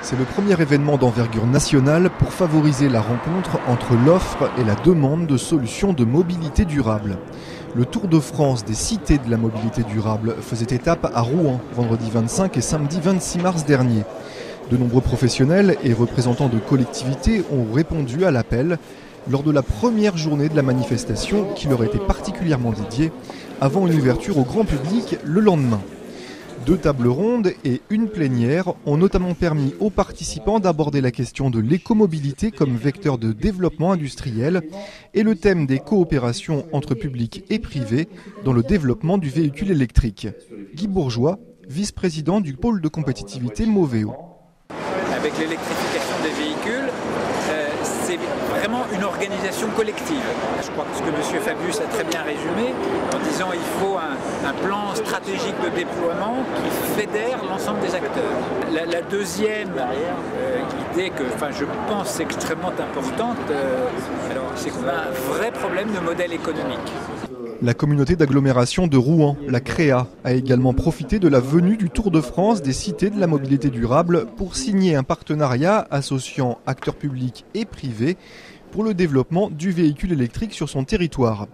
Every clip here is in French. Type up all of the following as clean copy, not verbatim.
C'est le premier événement d'envergure nationale pour favoriser la rencontre entre l'offre et la demande de solutions de mobilité durable. Le Tour de France des cités de la mobilité durable faisait étape à Rouen, vendredi 25 et samedi 26 mars dernier. De nombreux professionnels et représentants de collectivités ont répondu à l'appel lors de la première journée de la manifestation qui leur était particulièrement dédiée, avant une ouverture au grand public le lendemain. 2 tables rondes et une plénière ont notamment permis aux participants d'aborder la question de l'écomobilité comme vecteur de développement industriel et le thème des coopérations entre public et privé dans le développement du véhicule électrique. Guy Bourgeois, vice-président du pôle de compétitivité Moveo. Avec l'électrification des véhicules, c'est vraiment une organisation collective. Je crois que ce que M. Fabius a très bien résumé en disant qu'il faut un plan stratégique de déploiement qui fédère l'ensemble des acteurs. La deuxième idée que je pense extrêmement importante, c'est qu'on a un vrai problème de modèle économique. La communauté d'agglomération de Rouen, la CREA, a également profité de la venue du Tour de France des cités de la mobilité durable pour signer un partenariat associant acteurs publics et privés pour le développement du véhicule électrique sur son territoire.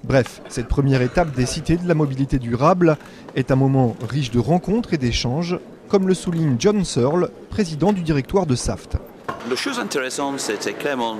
Bref, cette première étape des cités de la mobilité durable est un moment riche de rencontres et d'échanges, comme le souligne John Searle, président du directoire de Saft. La chose intéressante, c'est clairement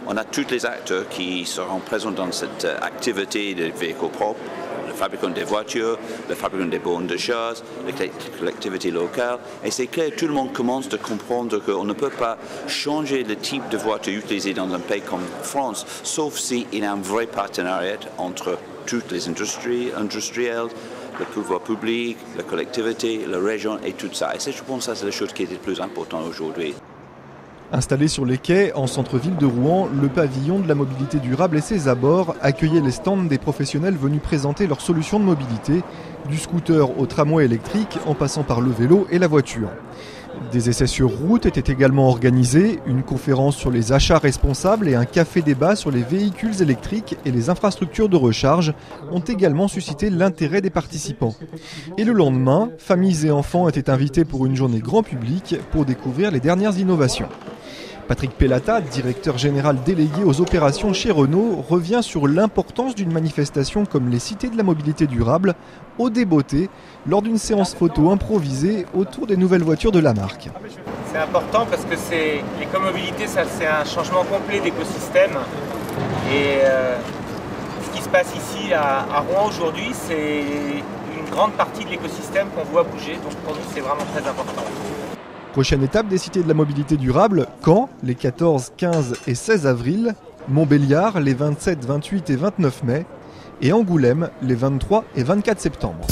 on a tous les acteurs qui seront présents dans cette activité de véhicules propres, le fabricant des voitures, le fabricant des bornes de charge, les collectivités locales. Et c'est clair, tout le monde commence à comprendre qu'on ne peut pas changer le type de voiture utilisée dans un pays comme France, sauf s'il y a un vrai partenariat entre toutes les industries, industriels, le pouvoir public, la collectivité, la région et tout ça. Et je pense que ça, c'est la chose qui est le plus importante aujourd'hui. Installé sur les quais, en centre-ville de Rouen, le pavillon de la mobilité durable et ses abords accueillaient les stands des professionnels venus présenter leurs solutions de mobilité, du scooter au tramway électrique en passant par le vélo et la voiture. Des essais sur route étaient également organisés, une conférence sur les achats responsables et un café-débat sur les véhicules électriques et les infrastructures de recharge ont également suscité l'intérêt des participants. Et le lendemain, familles et enfants étaient invités pour une journée grand public pour découvrir les dernières innovations. Patrick Pellata, directeur général délégué aux opérations chez Renault, revient sur l'importance d'une manifestation comme les cités de la mobilité durable au Débeauté lors d'une séance photo improvisée autour des nouvelles voitures de la marque. C'est important parce que l'écomobilité, c'est un changement complet d'écosystème. Et ce qui se passe ici à Rouen aujourd'hui, c'est une grande partie de l'écosystème qu'on voit bouger. Donc pour nous, c'est vraiment très important. Prochaine étape des cités de la mobilité durable, Caen, les 14, 15 et 16 avril, Montbéliard, les 27, 28 et 29 mai, et Angoulême, les 23 et 24 septembre.